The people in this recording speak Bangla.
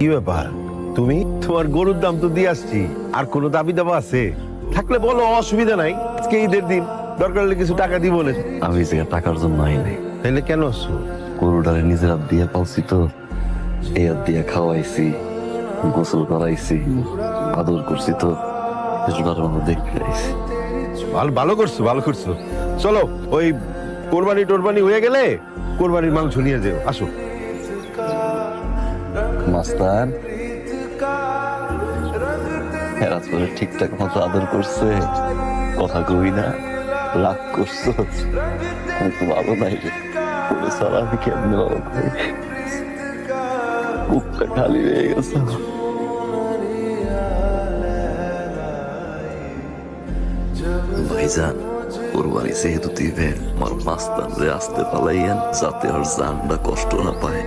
কি ব্যাপার? তুমি তোমার গরুর দাম তো দিয়ে আসছি, আর কোনো দাবি দাবা আছে থাকলে বলো, অসুবিধা নাই। আজকে ঈদের দিন, দরকার হলে কিছু টাকা দিব না। আমি এই জায়গায় টাকার জন্য আই নাই। তাইলে কেন আসছো? গরুটারে নিজের হাত দিয়ে পালছি তো, এই হাত দিয়ে খাওয়াইছি, গোসল করাইছি, আদর করছি তো, কিছুটার মতো দেখতে আইছি। ভালো ভালো করছো, ভালো করছো। চলো, ওই কোরবানি টোরবানি হয়ে গেলে কোরবানির মাংস নিয়ে যেও। আসো। মাস্টার এরা তোরে ঠিকঠাক মতো আদর করছে, কথা কই না, রাগ করছো, আমি তো ভালো নাই রে। তোরে ছাড়া আমি কেমনে ভালো করি, বুকটা খালি হয়ে গেছে। ভাইজান, কোরবানি যেহেতু দিবেন, আমার মাস্টার রে আসতে পালাইয়েন, যাতে আর জানটা কষ্ট না পায়।